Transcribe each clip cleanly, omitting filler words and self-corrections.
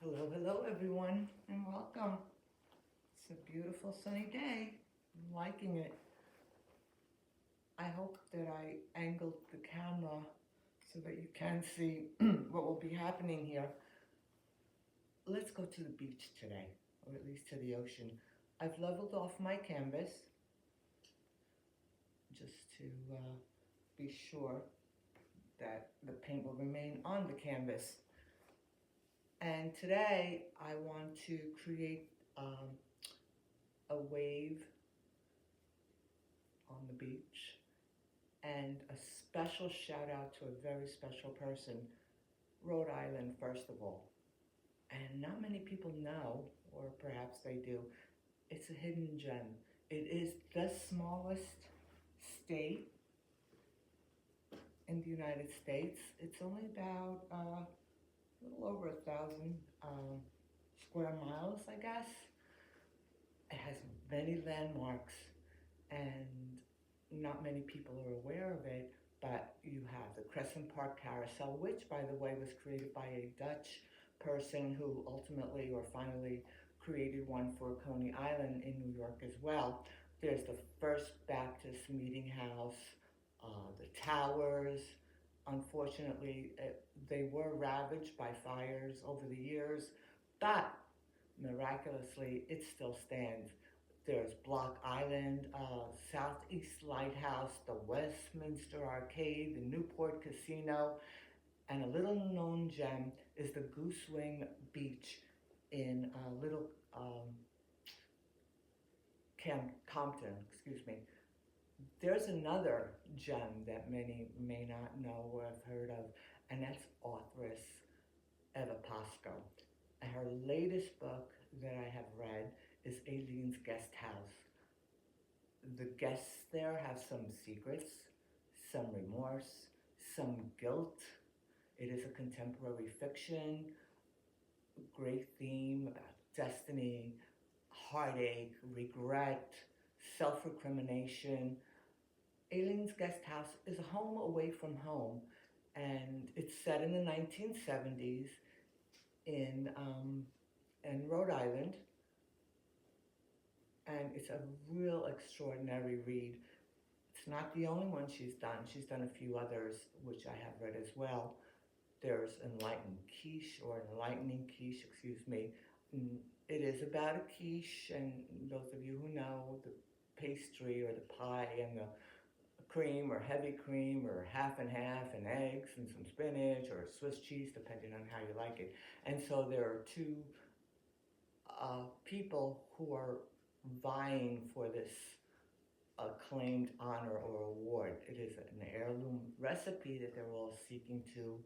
Hello, hello everyone, and welcome. It's a beautiful sunny day. I'm liking it. I hope that I angled the camera so that you can see what will be happening here. Let's go to the beach today, or at least to the ocean. I've leveled off my canvas just to be sure that the paint will remain on the canvas. And today I want to create a wave on the beach, and a special shout out to a very special person, Rhode Island, first of all. And not many people know, or perhaps they do, it's a hidden gem. It is the smallest state in the United States. It's only about a little over 1,000 square miles, I guess. It has many landmarks, and not many people are aware of it, but you have the Crescent Park Carousel, which, by the way, was created by a Dutch person who ultimately or finally created one for Coney Island in New York as well. There's the First Baptist Meeting House, the towers. Unfortunately, they were ravaged by fires over the years, but miraculously, it still stands. There's Block Island, Southeast Lighthouse, the Westminster Arcade, the Newport Casino, and a little known gem is the Goosewing Beach in Little Compton, excuse me. There's another gem that many may not know or have heard of, and that's authoress Eva Pasco. Her latest book that I have read is Alien's Guest House. The guests there have some secrets, some remorse, some guilt. It is a contemporary fiction, great theme about destiny, heartache, regret, self-recrimination. Alien's Guest House is a home away from home, and it's set in the 1970s in Rhode Island, and it's a real extraordinary read. It's not the only one she's done. She's done a few others, which I have read as well. There's Enlightening Quiche, excuse me. It is about a quiche, and those of you who know, the pastry or the pie and the cream or heavy cream or half and half and eggs and some spinach or Swiss cheese, depending on how you like it. And so there are two people who are vying for this acclaimed honor or award. It is an heirloom recipe that they're all seeking to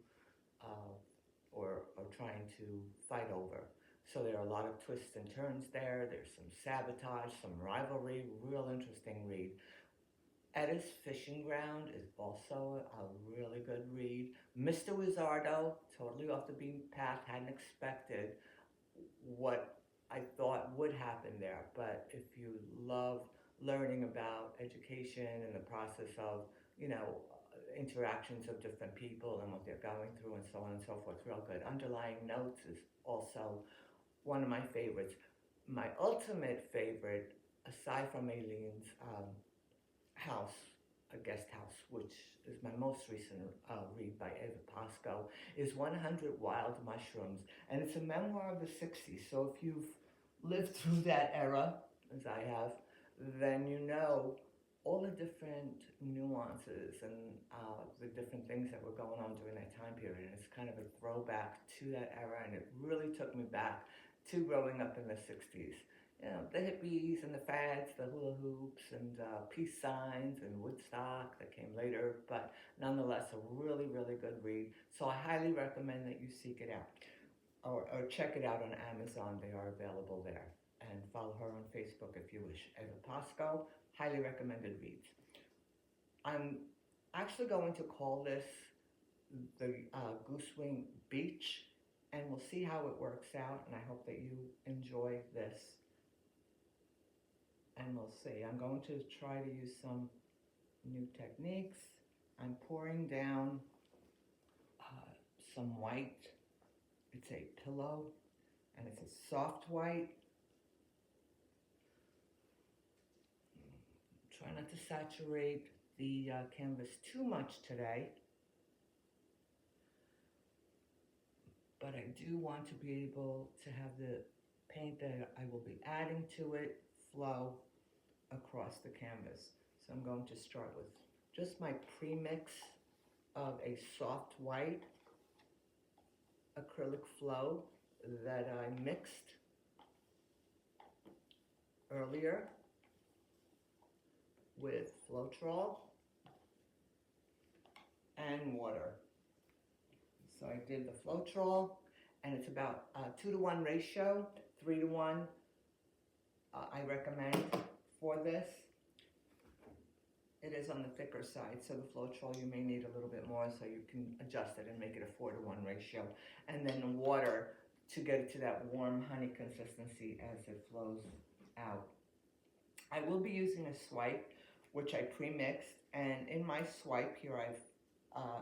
or trying to fight over. So there are a lot of twists and turns there. There's some sabotage, some rivalry, real interesting read. Edda's Fishing Ground is also a really good read. Mr. Wizardo, totally off the beaten path, hadn't expected what I thought would happen there. But if you love learning about education and the process of, interactions of different people and what they're going through and so on and so forth, real good. Underlying Notes is also one of my favorites. My ultimate favorite, aside from Alien's Guest House, which is my most recent read by Eva Pasco, is 100 Wild Mushrooms. And it's a memoir of the 60s. So if you've lived through that era, as I have, then you know all the different nuances and the different things that were going on during that time period. And it's kind of a throwback to that era, and it really took me back to growing up in the 60s. The hippies and the fads, the hula hoops and peace signs and Woodstock that came later, but nonetheless a really, really good read. So I highly recommend that you seek it out or check it out on Amazon. They are available there. And follow her on Facebook if you wish. Eva Pasco, highly recommended reads. I'm actually going to call this the Goosewing Beach, and we'll see how it works out, and I hope that you enjoy this. And we'll see. I'm going to try to use some new techniques. I'm pouring down some white. It's a pillow And it's a soft white. Try not to saturate the canvas too much today. But I do want to be able to have the paint that I will be adding to it flow across the canvas. So I'm going to start with just my pre-mix of a soft white acrylic flow that I mixed earlier with Floetrol and water. So I did the Floetrol, and it's about a 2-to-1 ratio, 3-to-1 I recommend for this. It is on the thicker side, so the Floetrol you may need a little bit more, so you can adjust it and make it a 4-to-1 ratio. And then the water to get it to that warm honey consistency as it flows out. I will be using a swipe, which I pre-mixed, and in my swipe here I've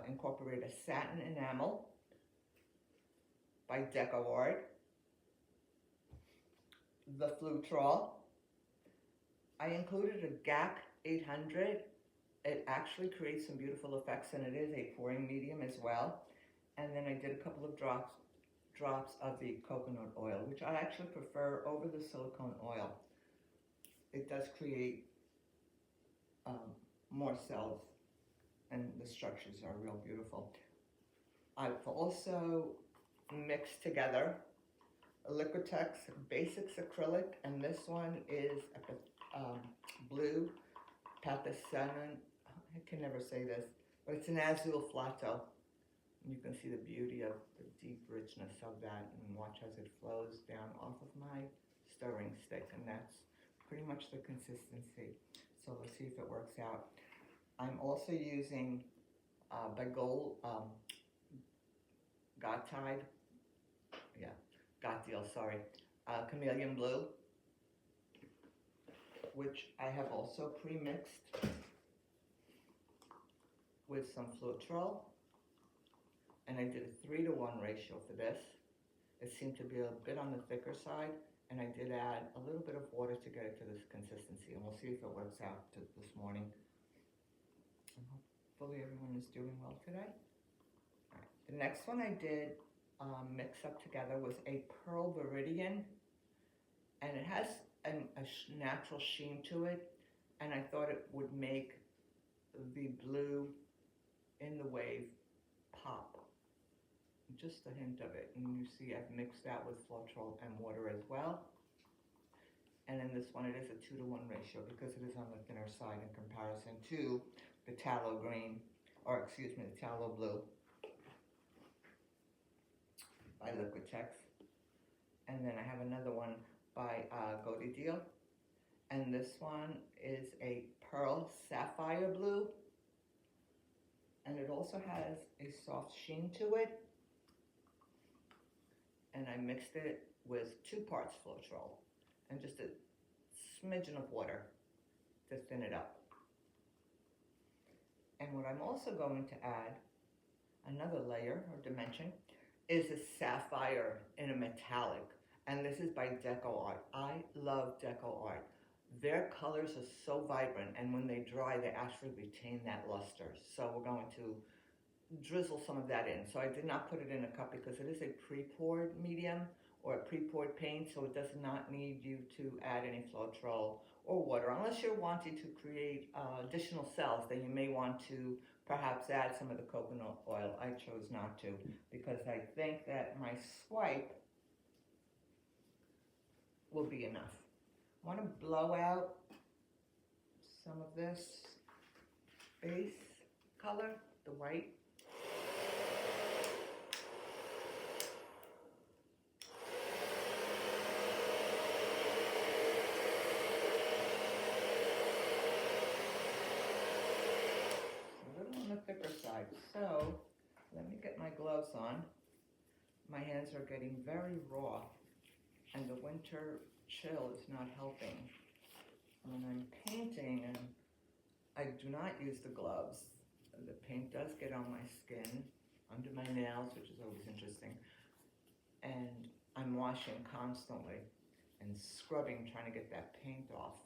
incorporated a satin enamel by Deco Art, the Floetrol. I included a GAC 800. It actually creates some beautiful effects, and it is a pouring medium as well. And then I did a couple of drops of the coconut oil, which I actually prefer over the silicone oil. It does create more cells, and the structures are real beautiful. I've also mixed together a Liquitex Basics acrylic, and this one is a blue Pythalocyanine. I can never say this, but it's an azul flato. You can see the beauty of the deep richness of that, and watch as it flows down off of my stirring stick, and that's pretty much the consistency. So let's see if it works out. I'm also using Gotideal Chameleon Blue, which I have also pre-mixed with some Floetrol, and I did a 3-to-1 ratio for this. It seemed to be a bit on the thicker side, and I did add a little bit of water to get it to this consistency, and we'll see if it works out this morning. And hopefully everyone is doing well today. All right. The next one I did mix up together was a pearl Viridian, and it has a natural sheen to it, and I thought it would make the blue in the wave pop. Just a hint of it, and you see I've mixed that with Floetrol and water as well. And in this one it is a 2-to-1 ratio because it is on the thinner side in comparison to the tallow green, or excuse me, the tallow blue by Liquitex. And then I have another one by Gotideal, and this one is a pearl sapphire blue, and it also has a soft sheen to it. And I mixed it with 2 parts Floetrol and just a smidgen of water to thin it up. And what I'm also going to add, another layer or dimension, is a sapphire in a metallic. And this is by Deco Art. I love Deco Art. Their colors are so vibrant, and when they dry, they actually retain that luster. So we're going to drizzle some of that in. So I did not put it in a cup because it is a pre-poured medium or a pre-poured paint, so it does not need you to add any Floetrol or water. Unless you're wanting to create additional cells, then you may want to perhaps add some of the coconut oil. I chose not to because I think that my swipe will be enough. I want to blow out some of this base color, the white. Thicker side. So let me get my gloves on. My hands are getting very raw, and the winter chill is not helping. When I'm painting, and I do not use the gloves, the paint does get on my skin, under my nails, which is always interesting. And I'm washing constantly and scrubbing, trying to get that paint off.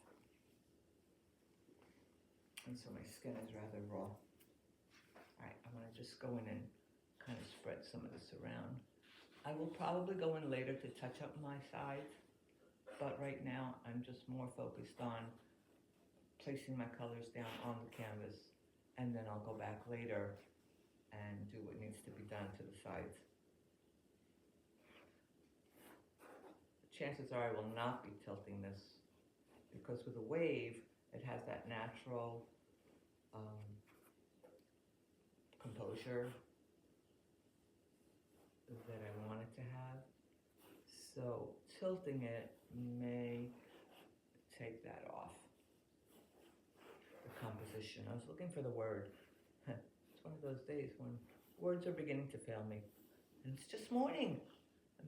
And so my skin is rather raw. All right, I'm gonna just go in and kind of spread some of this around. I will probably go in later to touch up my sides, but right now I'm just more focused on placing my colors down on the canvas, and then I'll go back later and do what needs to be done to the sides. Chances are I will not be tilting this, because with a wave, it has that natural composure that I want it to have. So tilting it may take that off. The composition. I was looking for the word. It's one of those days when words are beginning to fail me. And it's just morning.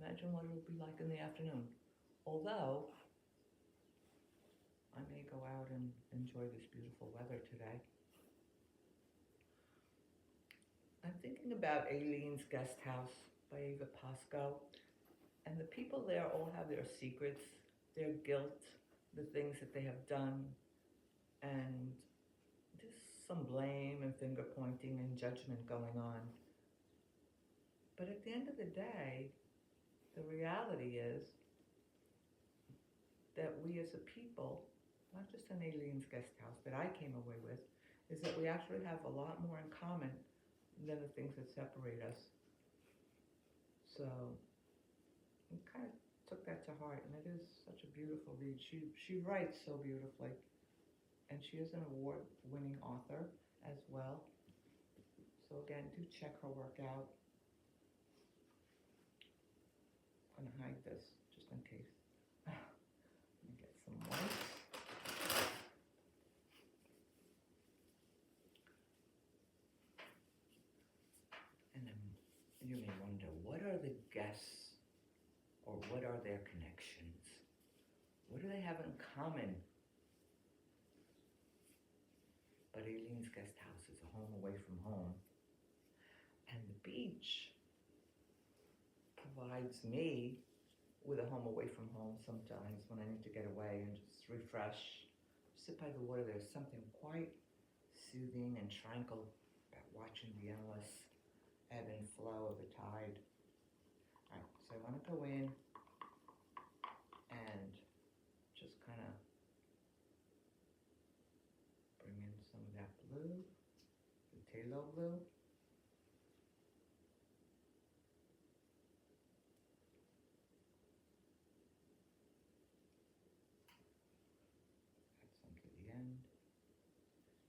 Imagine what it'll be like in the afternoon. Although, I may go out and enjoy this beautiful weather today. I'm thinking about Aileen's Guest House by Eva Pasco. And the people there all have their secrets, their guilt, the things that they have done, and there's some blame and finger pointing and judgment going on. But at the end of the day, the reality is that we as a people, not just in Aileen's Guest House that I came away with, is that we actually have a lot more in common than the things that separate us. So I kind of took that to heart, and it is such a beautiful read. She writes so beautifully, and she is an award-winning author as well. So again, do check her work out. I'm gonna hide this just in case. Let me get some white. And then you may wonder, what are the guests, or what are their connections? What do they have in common? But Aileen's Guest House is a home away from home. And the beach provides me with a home away from home sometimes when I need to get away and just refresh. Sit by the water. There's something quite soothing and tranquil about watching the endless ebb and flow of the tide. All right, so I want to go in and just kind of bring in some of that blue, the phthalo blue. Add some to the end.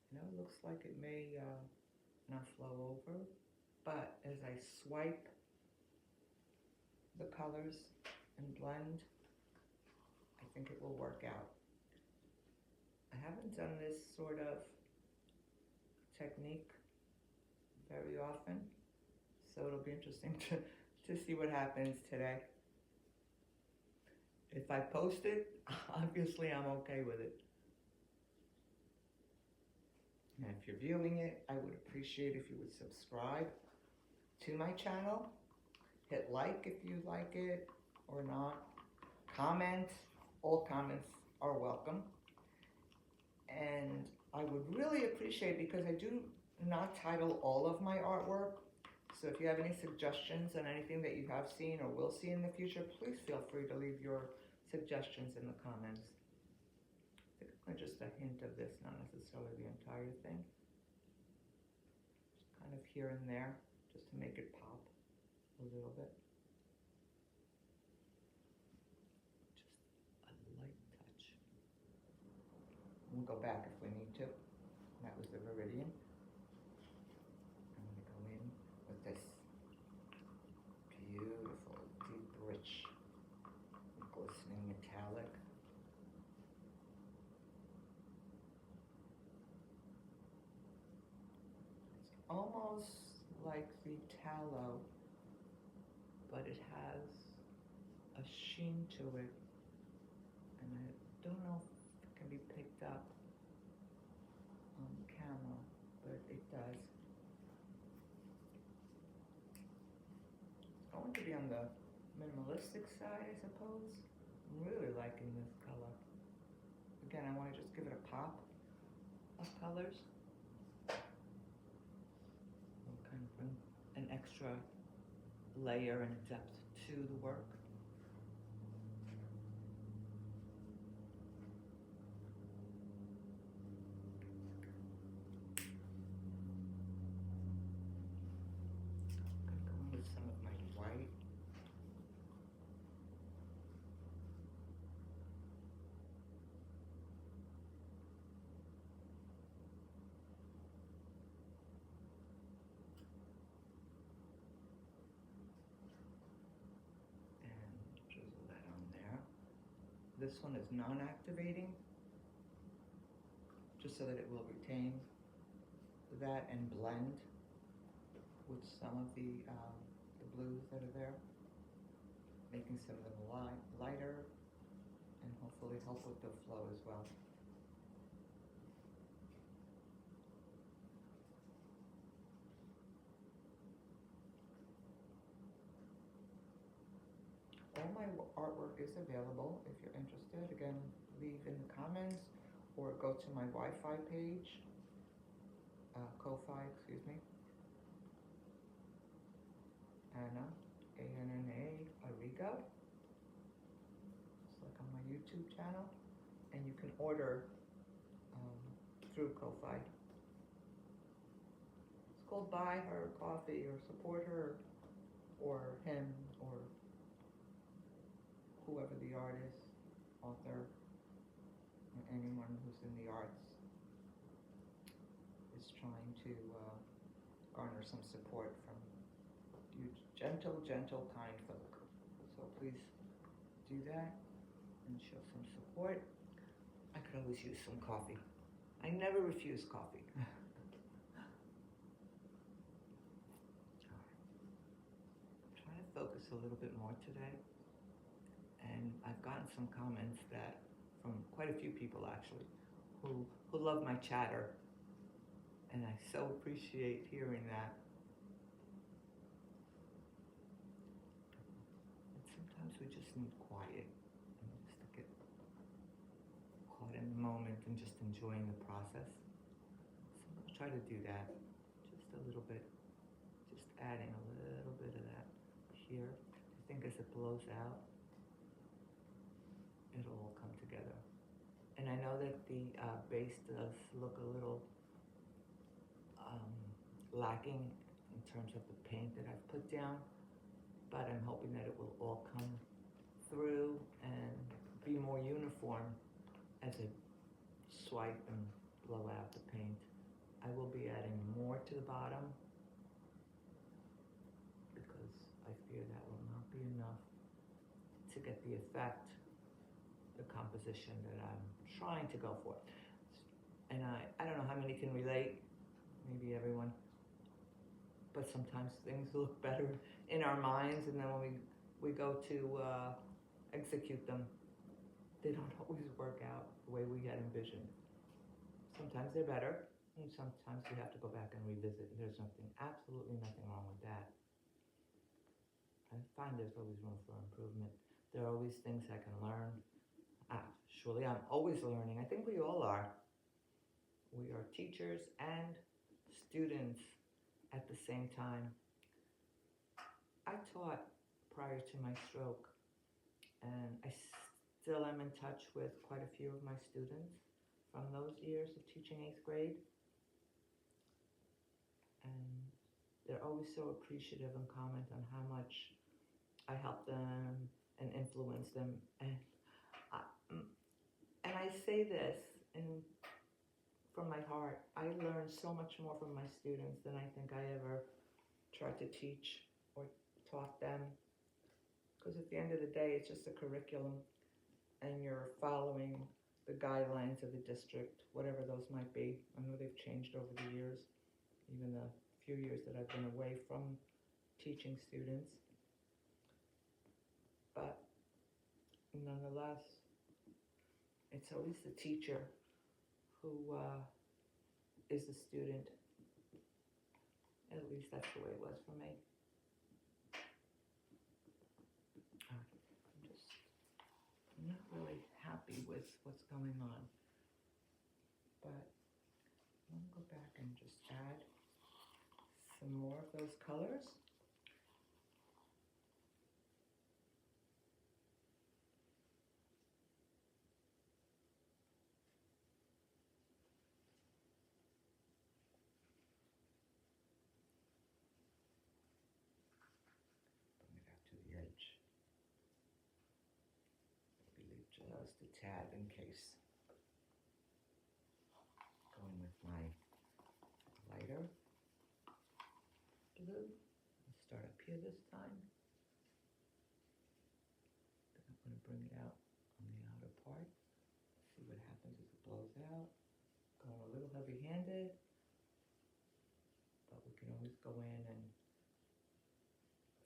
I know it looks like it may not flow over, but as I swipe the colors and blend, I think it will work out. I haven't done this sort of technique very often, so it'll be interesting to see what happens today. If I post it, obviously I'm okay with it. And if you're viewing it, I would appreciate if you would subscribe to my channel. Hit like if you like it or not. Comment. All comments are welcome. And I would really appreciate, because I do not title all of my artwork, so if you have any suggestions on anything that you have seen or will see in the future, please feel free to leave your suggestions in the comments. I think just a hint of this, not necessarily the entire thing. Just kind of here and there, just to make it pop a little bit. Just a light touch. We'll go back if we need to. That was the Viridian. I'm going to go in with this beautiful, deep, rich, glistening metallic. It's almost like the tallow, but it has a sheen to it, and I don't know if it can be picked up on camera, but it does. It's going to be on the minimalistic side, I suppose. I'm really liking this color. Again, I want to just give it a pop of colors. And kind of bring an extra layer and depth to the work. I'm going to go in with some of my white. Drizzle that on there. This one is non-activating, just so that it will retain that and blend with some of the blues that are there, making some of them lighter and hopefully help with the flow as well. All my artwork is available if you're interested. Again, leave in the comments or go to my Wi-Fi page, Ko-Fi, excuse me. Anna, A-N-N-A, Arrigo. It's like on my YouTube channel. And you can order through Ko-Fi. It's called Buy Her Coffee or Support Her or him or whoever the artist, author, or anyone who's in the arts is trying to garner some support from you gentle, kind folk. So please do that and show some support. I could always use some coffee. I never refuse coffee. I'm trying to focus a little bit more today. And I've gotten some comments that from quite a few people actually who love my chatter, and I so appreciate hearing that. And sometimes we just need quiet and just to get caught in the moment and just enjoying the process. So I'll try to do that just a little bit, just adding a little bit of that here. I think as it blows out, it'll all come together. And I know that the base does look a little lacking in terms of the paint that I've put down, but I'm hoping that it will all come through and be more uniform as I swipe and blow out the paint. I will be adding more to the bottom because I fear that will not be enough to get the effect, the composition that I'm trying to go for. And I don't know how many can relate, maybe everyone, but sometimes things look better in our minds, and then when we go to execute them, they don't always work out the way we had envisioned. Sometimes they're better, and sometimes we have to go back and revisit. There's absolutely nothing wrong with that. I find there's always room for improvement. There are always things I can learn. Surely I'm always learning. I think we all are. We are teachers and students at the same time. I taught prior to my stroke, and I still am in touch with quite a few of my students from those years of teaching 8th grade. And they're always so appreciative and comment on how much I help them and influence them. And I say this from my heart. I learn so much more from my students than I think I ever tried to teach or taught them. Because at the end of the day, it's just a curriculum, and you're following the guidelines of the district, whatever those might be. I know they've changed over the years, even the few years that I've been away from teaching students. But nonetheless, it's always the teacher who is the student. At least that's the way it was for me. notice what's going on. But I'm going to go back and just add some more of those colors. Bring it out to the edge. Maybe leave just a tad in case. Going with my lighter blue. I'll start up here this time. Then I'm going to bring it out on the outer part. See what happens as it blows out. Going a little heavy-handed, but we can always go in and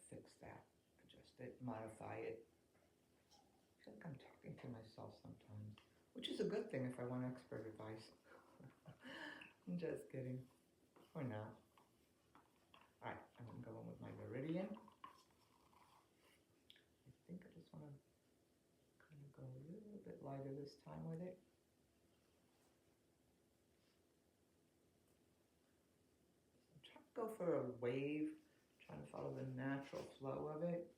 fix that, adjust it, modify it. I feel like I'm talking to myself sometimes, which is a good thing if I want expert advice. I'm just kidding. For now. Alright, I'm going to go in with my Viridian. I think I just want to kind of go a little bit lighter this time with it. I'm trying to go for a wave, trying to follow the natural flow of it.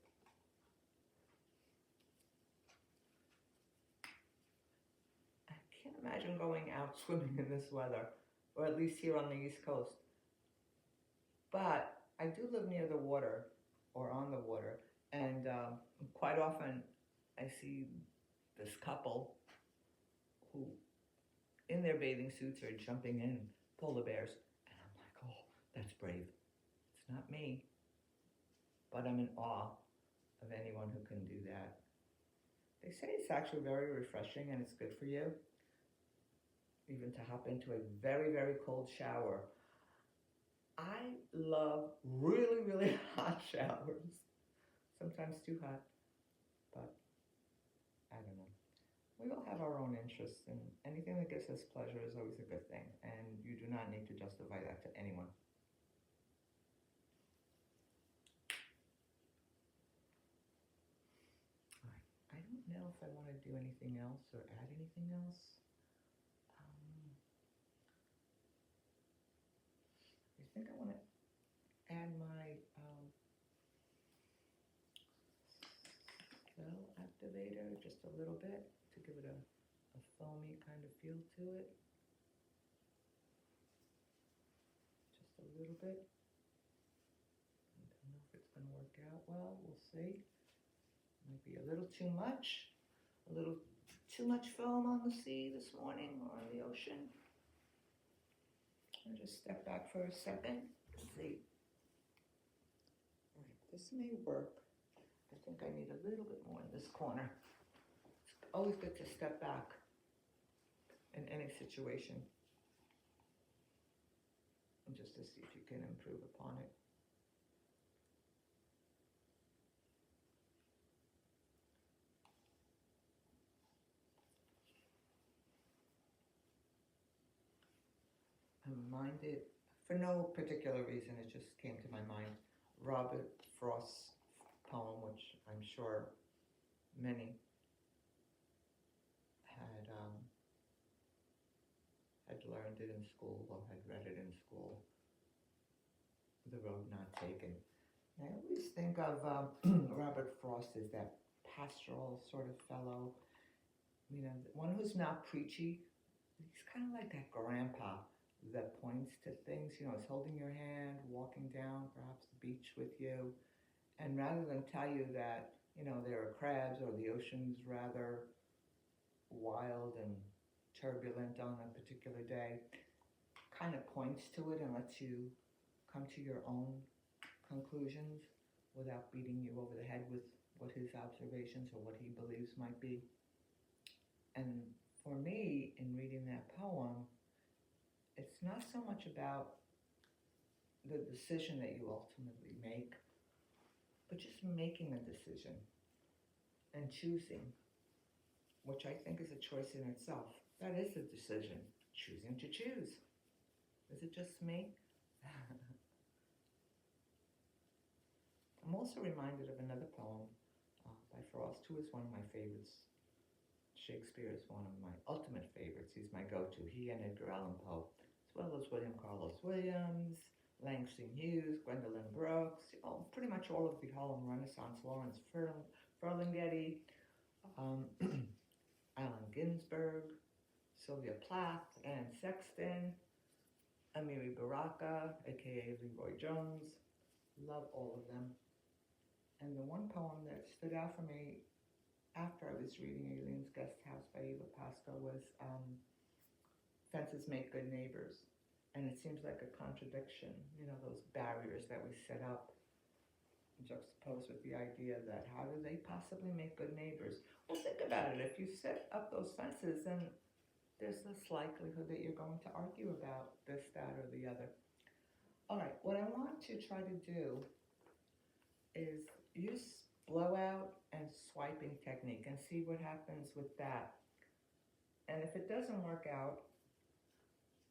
I can't imagine going out swimming in this weather, or at least here on the East Coast. But I do live near the water, or on the water, and quite often I see this couple who, in their bathing suits, are jumping in polar bears, and I'm like, oh, that's brave. It's not me, but I'm in awe of anyone who can do that. They say it's actually very refreshing and it's good for you, even to hop into a very, very cold shower. I love really, really hot showers. Sometimes too hot, but I don't know. We all have our own interests, and anything that gives us pleasure is always a good thing, and you do not need to justify that to anyone. All right. I don't know if I want to do anything else or add anything else. I think I want to add my cell activator just a little bit to give it a foamy kind of feel to it. Just a little bit. I don't know if it's going to work out well. We'll see. Might be a little too much. A little too much foam on the sea this morning or on the ocean. I'll just step back for a second and see. All right, this may work. I think I need a little bit more in this corner. It's always good to step back in any situation and just to see if you can improve upon it. I'm reminded, for no particular reason, it just came to my mind, Robert Frost's poem, which I'm sure many had learned it in school or had read it in school, The Road Not Taken. And I always think of Robert Frost as that pastoral sort of fellow, you know, one who's not preachy. He's kind of like that grandpa that points to things, you know, is holding your hand, walking down perhaps the beach with you, and rather than tell you that, you know, there are crabs or the ocean's rather wild and turbulent on a particular day, kind of points to it and lets you come to your own conclusions without beating you over the head with what his observations or what he believes might be. And for me, in reading that poem, it's not so much about the decision that you ultimately make, but just making a decision and choosing, which I think is a choice in itself. That is a decision, choosing to choose. Is it just me? I'm also reminded of another poem by Frost, who is one of my favorites Shakespeare is one of my ultimate favorites. He's my go-to. He and Edgar Allan Poe, as well as William Carlos Williams, Langston Hughes, Gwendolyn Brooks, pretty much all of the Harlem Renaissance, Lawrence Ferlinghetti, um, Allen Ginsberg, Sylvia Plath, Anne Sexton, Amiri Baraka, aka Leroy Jones. Love all of them. And the one poem that stood out for me after I was reading Alien's Guest House by Eva Pascal was Fences Make Good Neighbors. And it seems like a contradiction, those barriers that we set up, juxtaposed with the idea that how do they possibly make good neighbors? Well, think about it. If you set up those fences, then there's less likelihood that you're going to argue about this, that, or the other. All right, what I want to try to do is use blowout and swiping technique and see what happens with that. And if it doesn't work out,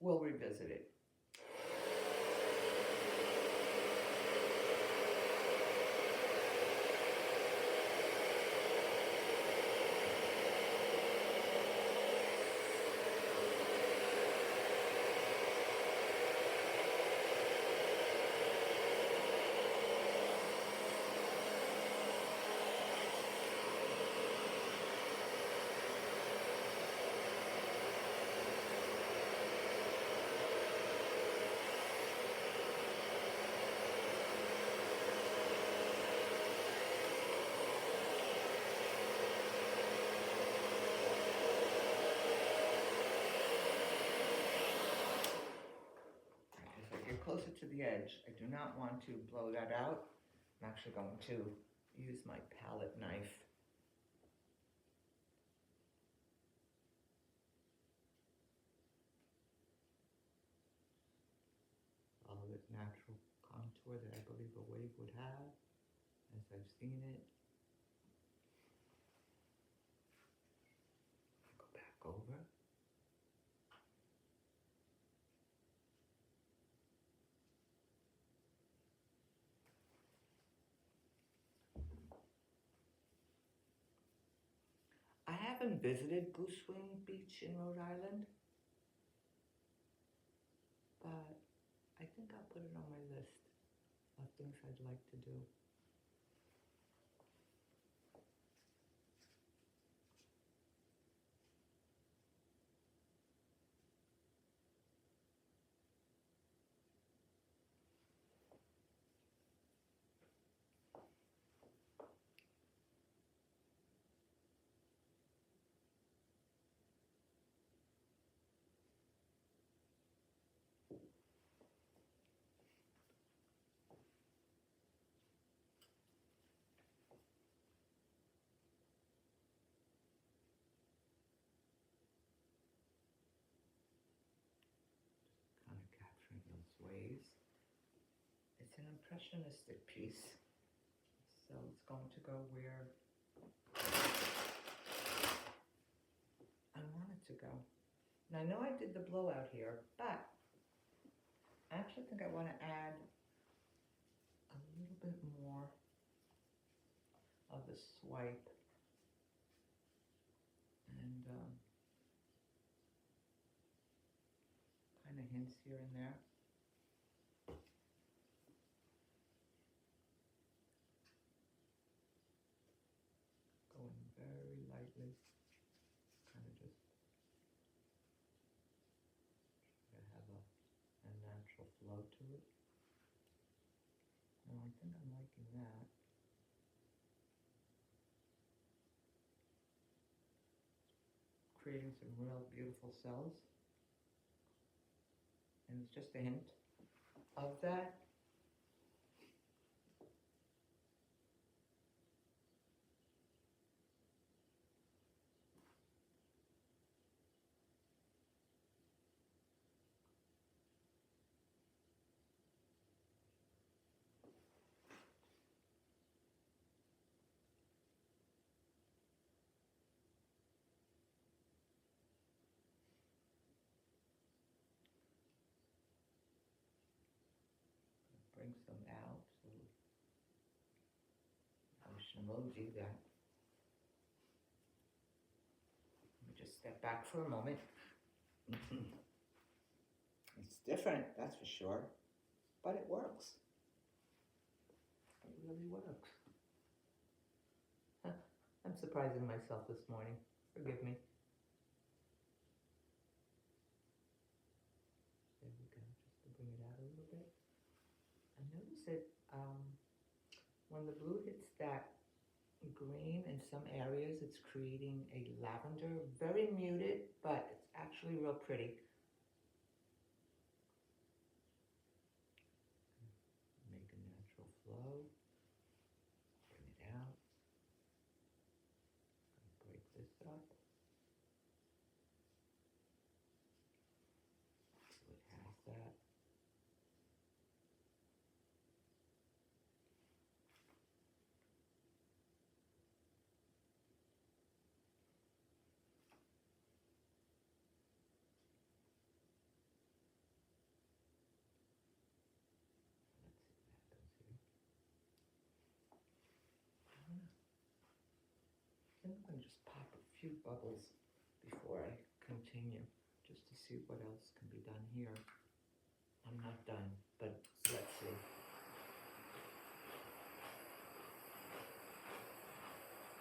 we'll revisit it. Closer to the edge. I do not want to blow that out. I'm actually going to use my palette knife. Follow the natural contour that I believe a wave would have, as I've seen it. Go back over. I haven't visited Goosewing Beach in Rhode Island, but I think I'll put it on my list of things I'd like to do. Kind of capturing those waves. It's an impressionistic piece, so it's going to go where I want it to go. Now I know I did the blowout here, but I actually think I want to add a little bit more of the swipe and kind of hints here and there. Going very lightly, kind of just try to have a natural flow to it. No, I think I'm liking that. Creating some real beautiful cells. And it's just a hint of that. Bring some out, so I should emoji that. Step back for a moment. It's different, that's for sure, but it works. It really works. Huh. I'm surprising myself this morning. Forgive me. There we go, just to bring it out a little bit. I notice it when the blue hits that green in some areas, it's creating a lavender, very muted, but it's actually real pretty. Make a natural flow. Bring it out. Break this up. So it has that. I'm going to just pop a few bubbles before I continue, just to see what else can be done here. I'm not done, but let's see.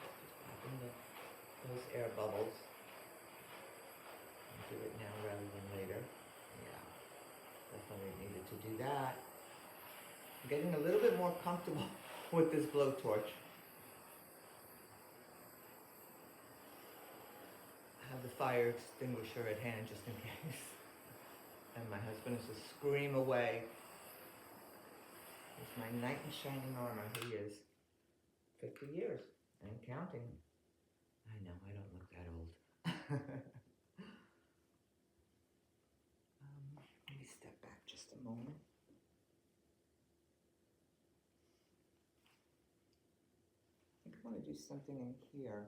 Just popping those air bubbles. I'll do it now rather than later. Yeah, definitely needed to do that. I'm getting a little bit more comfortable with this blowtorch. I have the fire extinguisher at hand just in case. And my husband is to scream away. He's my knight in shining armor. He is 50 years and counting. I know, I don't look that old. Let me step back just a moment. I think I want to do something in here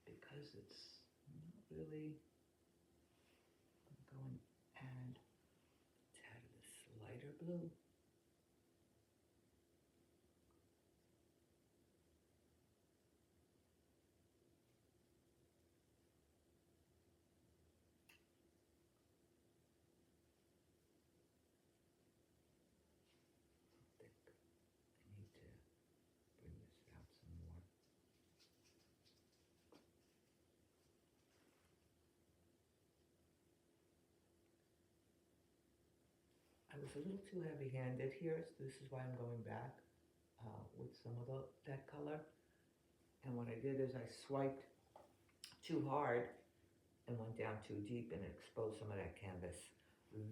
because it's not really. I'm going to add a tad of this lighter blue. I need to bring this out some more. I was a little too heavy-handed here, so this is why I'm going back with some of that color. And what I did is I swiped too hard and went down too deep and exposed some of that canvas.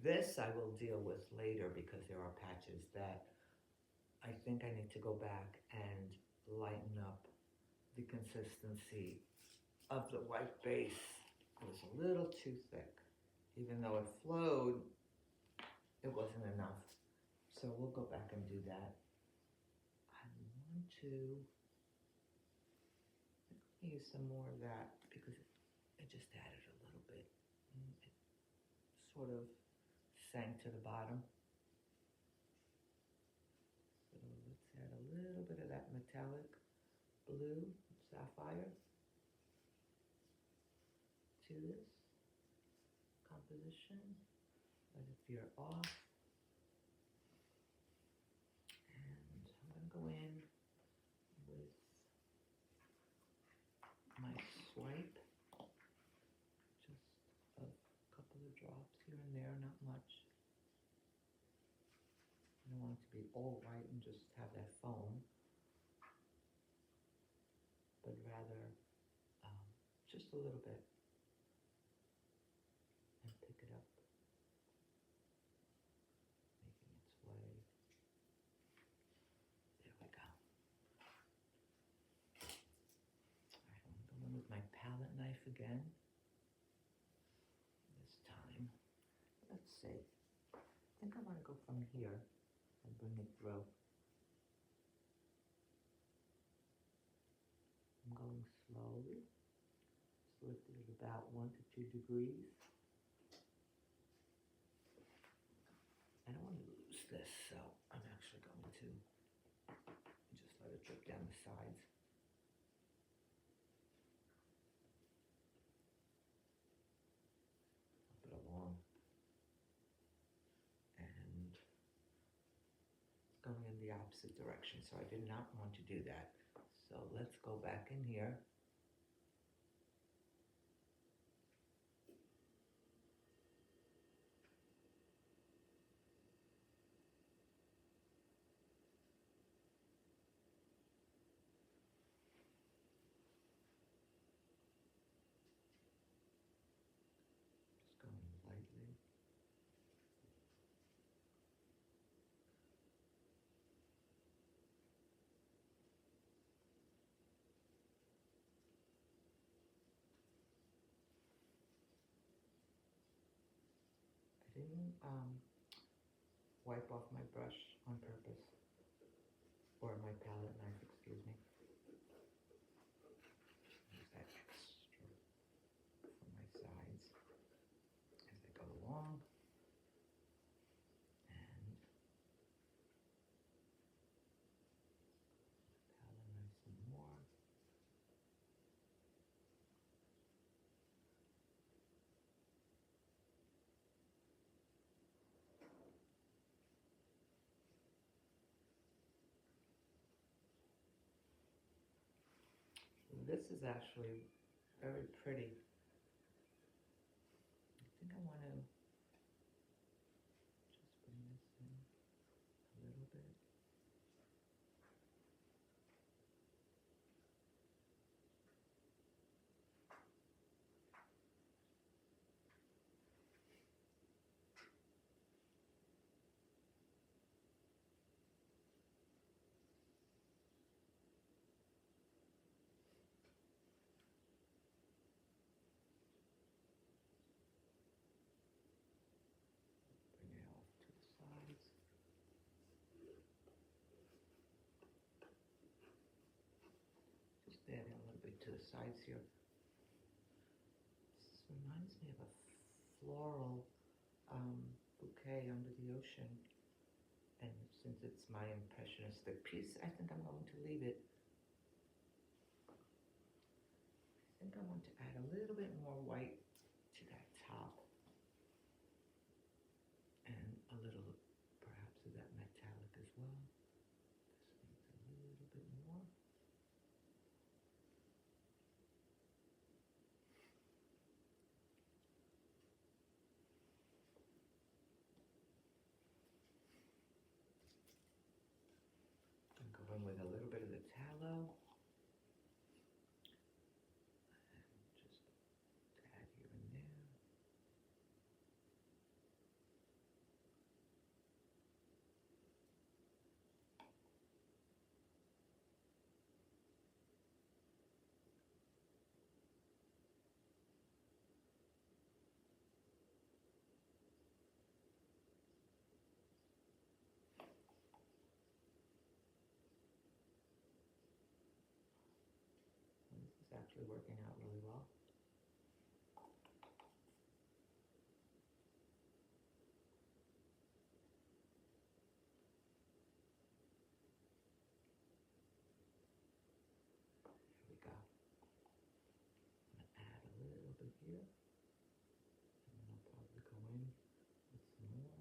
This I will deal with later because there are patches that I think I need to go back and lighten up the consistency of the white base. It was a little too thick. Even though it flowed, it wasn't enough. So we'll go back and do that. I want to use some more of that because it just added a little bit. It sort of sank to the bottom. So let's add a little bit of that metallic blue sapphire to this composition. Let it veer off. And I'm going to go in with my swipe. Just a couple of drops here and there, not much. I don't want it to be all white and just have that foam, but rather just a little bit and pick it up, making its way. There we go. All right, I'm going to go in with my palette knife again. This time, let's see. I think I want to go from here and bring it through. I'm going slowly. Just lift it at about 1 to 2 degrees. I don't want to lose this, so I'm actually going to just let it drip down the sides. the opposite direction, so I did not want to do that. So let's go back in here. Just going lightly. I didn't wipe off my brush on purpose, or my palette knife, excuse me. Use that extra for my sides as I go along. And palette knife some more. This is actually very pretty. I think I want to just bring this in a little bit. Bring it off to the sides. Just adding a little bit to the sides here. This reminds me of a floral bouquet under the ocean. And since it's my impressionistic piece, I think I'm going to leave it. I think I want to add a little bit more white to that top. And a little, perhaps, of that metallic as well. This needs a little bit more. And go in with a little bit of the tallow. And just add here and there. And this is actually working out really well. Here we go. I'm going to add a little bit here. And then I'll probably go in with some more.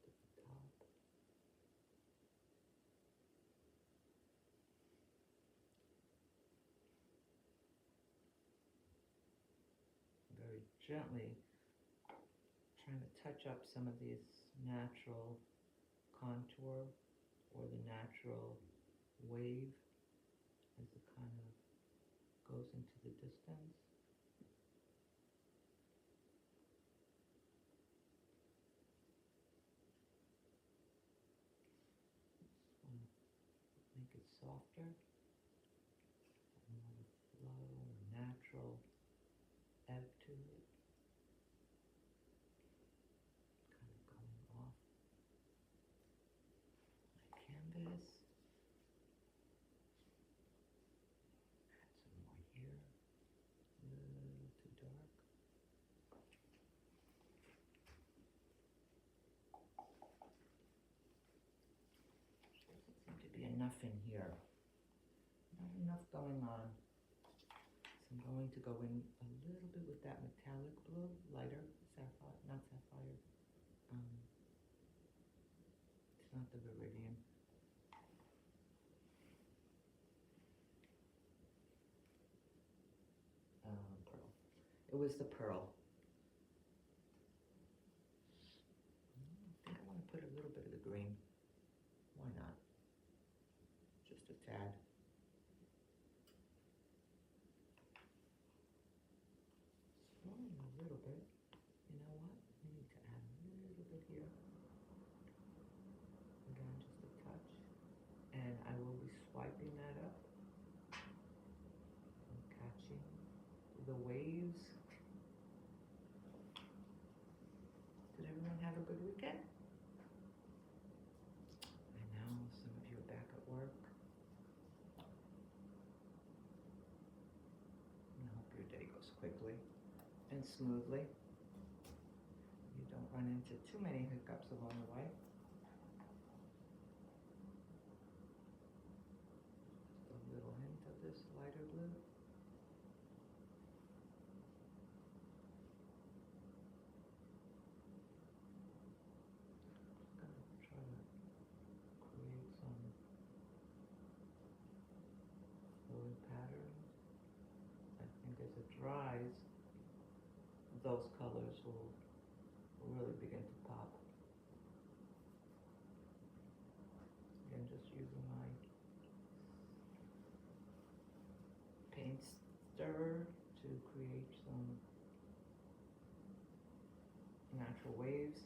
At the top. Very gently trying to touch up some of these natural contour or the natural wave as it kind of goes into the distance. Just want to make it softer, more flow, natural ebb to it, kind of going off my canvas. Add some more here, a little too dark. Doesn't seem to be enough in here. Not enough going on. So I'm going to go in a little bit with that metallic blue, lighter sapphire, not sapphire. It's not the Viridian. Pearl. It was the pearl. I think I want to put a little bit of the green. Why not? Just a tad. Swirling a little bit. You know what? We need to add a little bit here. Again, just a touch. And I will be swiping that up. And catching the waves. Did everyone have a good weekend? I know some of you are back at work. I hope your day goes quickly and smoothly. You don't run into too many hiccups along the way. Just a little hint of this lighter blue. Patterns. I think as it dries, those colors will really begin to pop. Again, just using my paint stirrer to create some natural waves.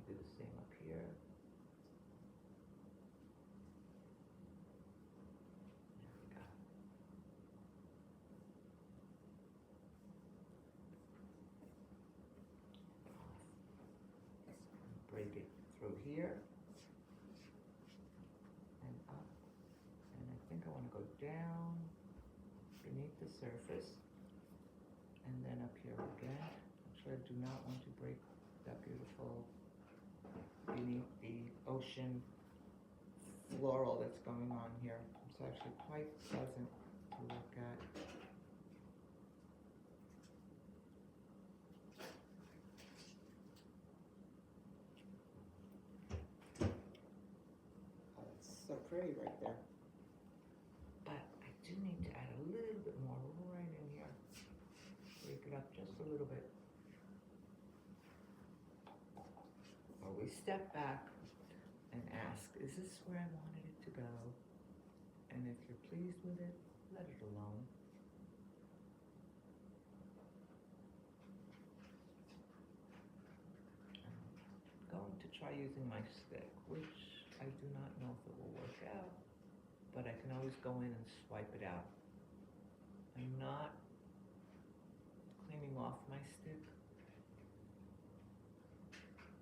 Do the same up here. There we go. Break it through here and up. And I think I want to go down beneath the surface and then up here again. Actually, I do not want to break that beautiful beneath the ocean floral that's going on here. It's actually quite pleasant to look at. Oh, it's so pretty right there. But I do need to add a little bit more right in here. Break it up just a little bit. Or we step back and ask, is this where I wanted it to go? And if you're pleased with it, let it alone. I'm going to try using my stick, which I do not know if it will work out, but I can always go in and swipe it out. I'm not cleaning off my stick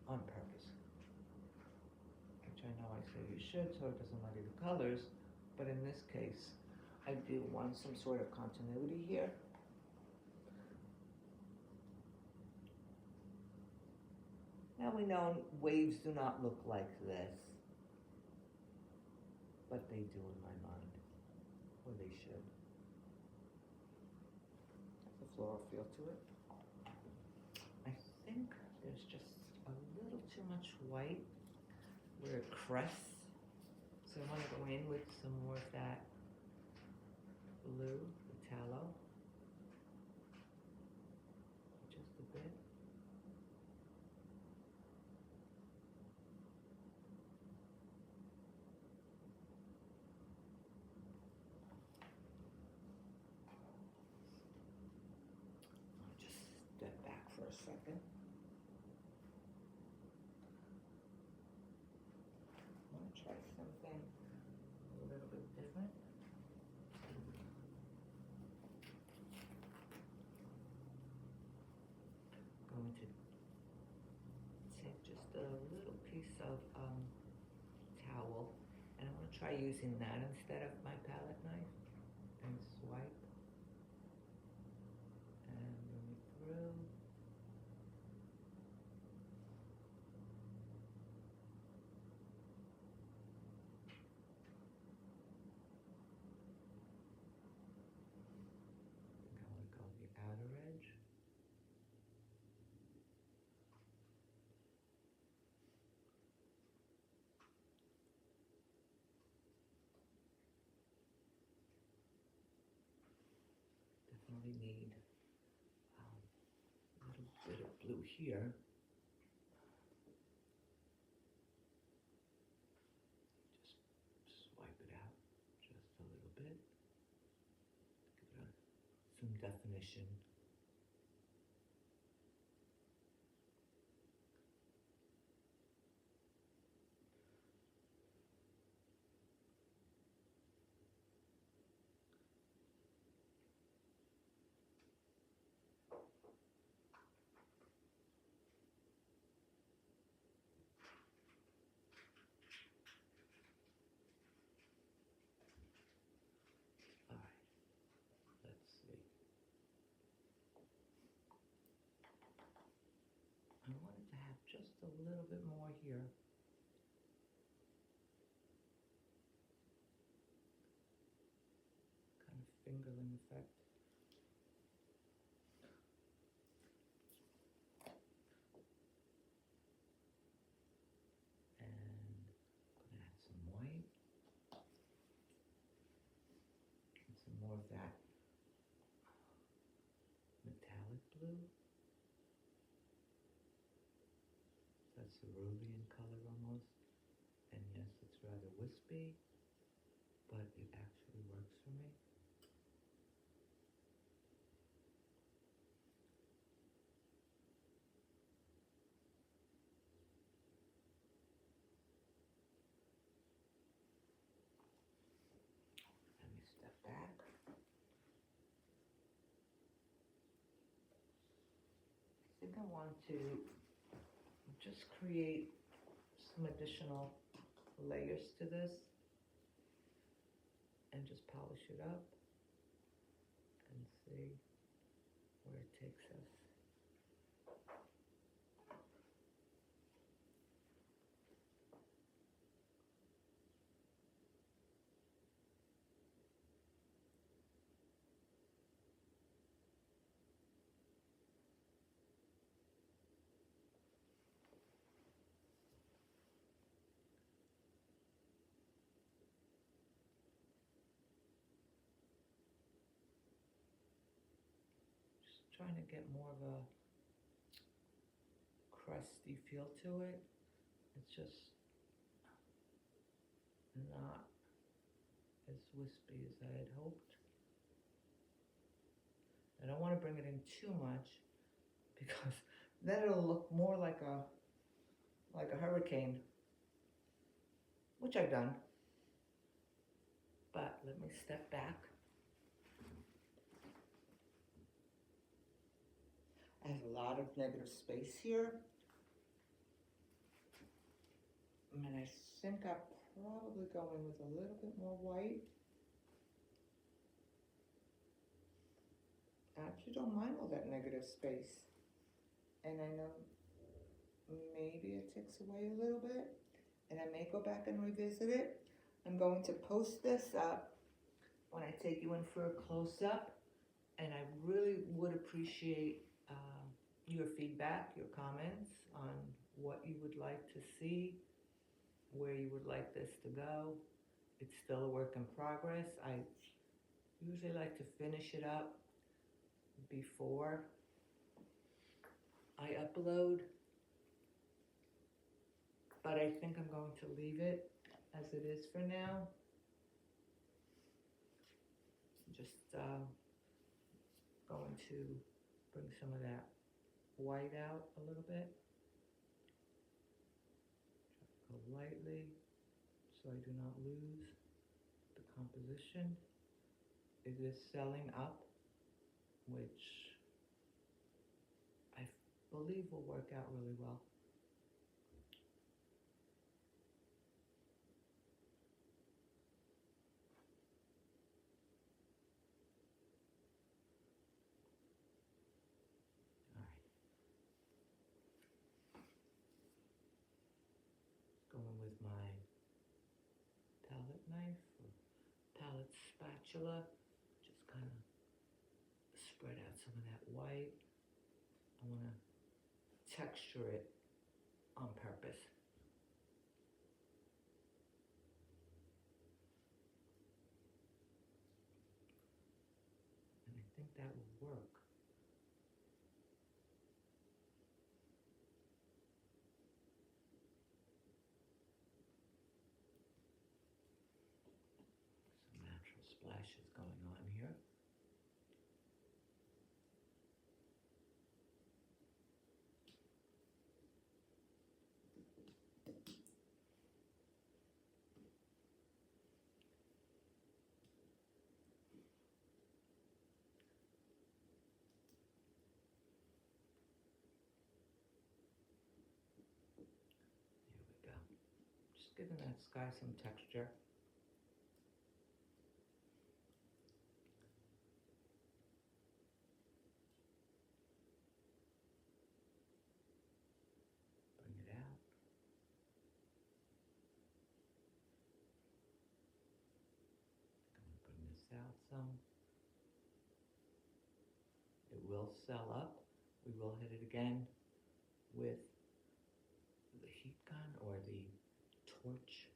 on purpose, which I know I say you should so it doesn't muddy the colors, but in this case, I do want some sort of continuity here. Now we know waves do not look like this, but they do in my mind, or they should. Has a floral feel to it. I think there's just a little too much white where it crests. So I want to go in with some more of that blue, the tallow. Just a bit. I'll just step back for a second. I want to try something a little bit different. Going to take just a little piece of towel, and I'm going to try using that instead of my palette knife and swipe and bring it through. really need a little bit of blue here. Just swipe it out just a little bit. Give it some definition. Let's see. I wanted to have just a little bit more here. Kind of fingerling effect. And I'm gonna add some white. And some more of that metallic blue. That's a Viridian color almost. And yes, it's rather wispy, but it actually works for me. Let me step back. I think I want to just create some additional layers to this and just polish it up and see where it takes us. Trying to get more of a crusty feel to it. It's just not as wispy as I had hoped. I don't want to bring it in too much because then it'll look more like a hurricane, which I've done. But let me step back. I have a lot of negative space here. And I think I'm probably going with a little bit more white. I actually don't mind all that negative space. And I know maybe it takes away a little bit. And I may go back and revisit it. I'm going to post this up when I take you in for a close-up. And I really would appreciate your feedback, your comments on what you would like to see, where you would like this to go. It's still a work in progress. I usually like to finish it up before I upload, but I think I'm going to leave it as it is for now. Just going to bring some of that white out a little bit. Go lightly so I do not lose the composition. It is selling up, which I believe will work out really well. Going with my palette knife or palette spatula, just kind of spread out some of that white. I want to texture it on purpose. And I think that will work. Some natural splashes going on here. Just giving that sky some texture. Bring it out. I'm going to bring this out some. It will swell up. We will hit it again with the heat gun or the torch.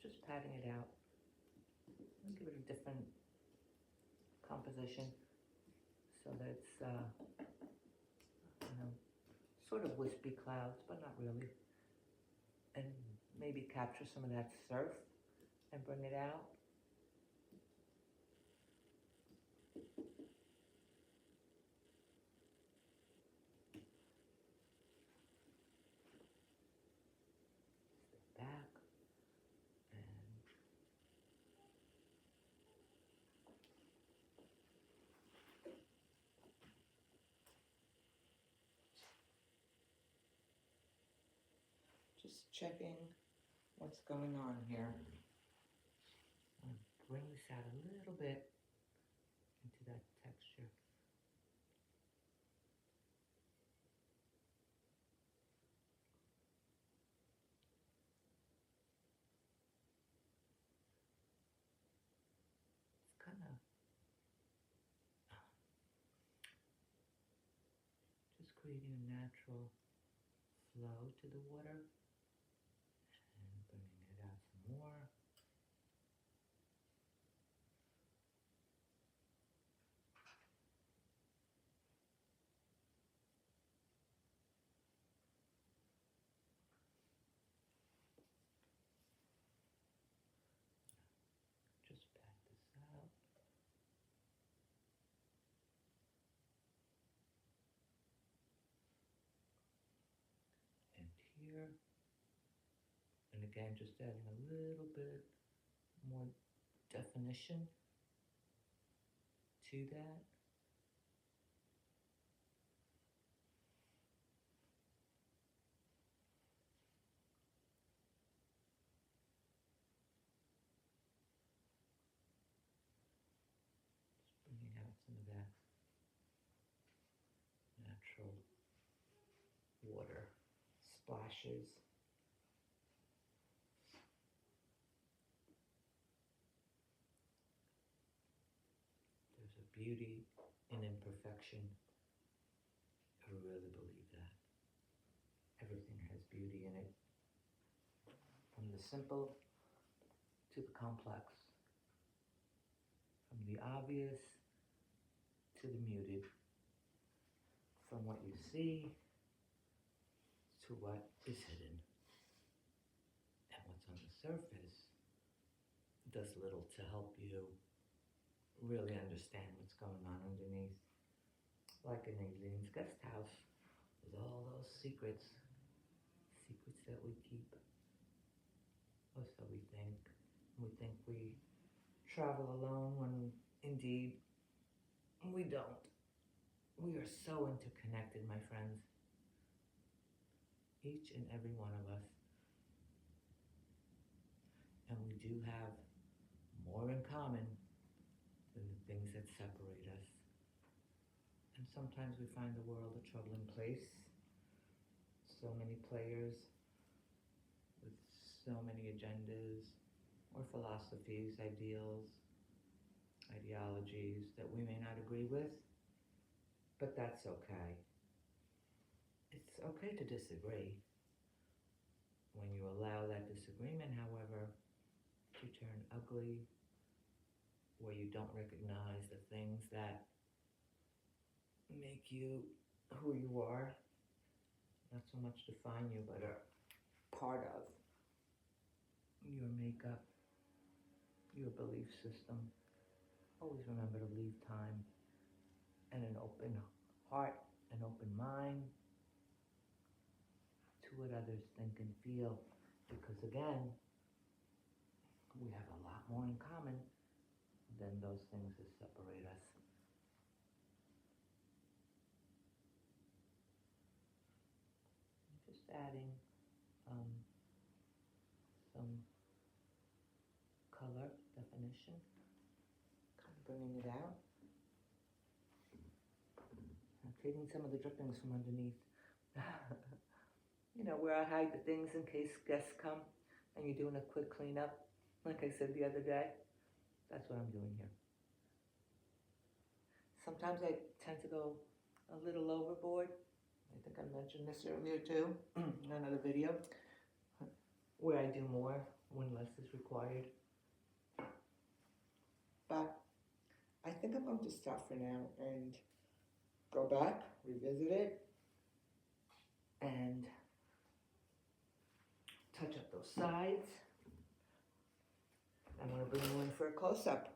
Just patting it out. I'll give it a different composition so that it's, sort of wispy clouds, but not really. And maybe capture some of that surf and bring it out. Step back and Just checking what's going on here. I'll bring this out a little bit into that texture. It's kind of just creating a natural flow to the water and bringing it out some more. Just pat this out. And here. And again, just adding a little bit more definition to that. Just bringing out some of that natural water splashes. There's a beauty in imperfection. I really believe that. Everything has beauty in it. From the simple to the complex. From the obvious to the muted. From what you see to what is hidden. And what's on the surface does little to help you really understand what's going on underneath. Like an alien's guest house with all those secrets that we keep, or so we think. We think we travel alone when indeed we don't. We are so interconnected, my friends. Each and every one of us. And we do have more in common than the things that separate us. And sometimes we find the world a troubling place. So many players with so many agendas or philosophies, ideals, ideologies that we may not agree with, but that's okay. It's okay to disagree. When you allow that disagreement, however, to turn ugly, where you don't recognize the things that make you who you are, not so much define you, but are part of your makeup, your belief system. Always remember to leave time and an open heart, an open mind to what others think and feel, because again, we have a lot more in common than those things that separate us. Just adding some color definition, kind of bringing it out. I'm taking some of the drippings from underneath. You know, where I hide the things in case guests come and you're doing a quick cleanup, like I said the other day. That's what I'm doing here. Sometimes I tend to go a little overboard. I think I mentioned this earlier too, in another video, where I do more when less is required. But I think I'm going to stop for now and go back, revisit it, and touch up those sides. I'm going to bring you in for a close-up.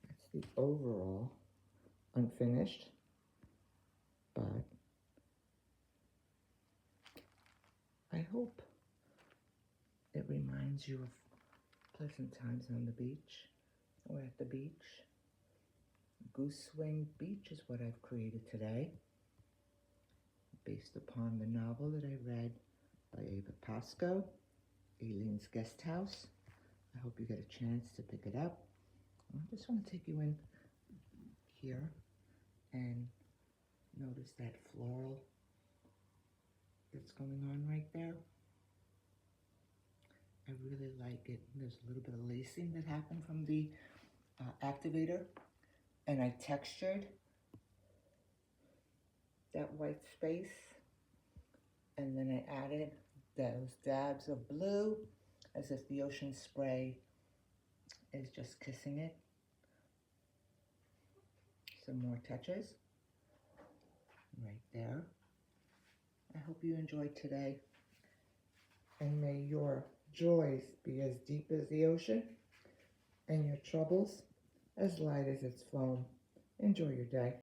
That's the overall unfinished, but I hope it reminds you of pleasant times on the beach or at the beach. Goose Wing Beach is what I've created today, based upon the novel that I read by Ava Pasco, Alien's Guest House. I hope you get a chance to pick it up. I just want to take you in here and notice that floral that's going on right there. I really like it. There's a little bit of lacing that happened from the activator, and I textured that white space, and then I added those dabs of blue as if the ocean spray is just kissing it. Some more touches right there. I hope you enjoyed today, and may your joys be as deep as the ocean and your troubles as light as its foam. Enjoy your day.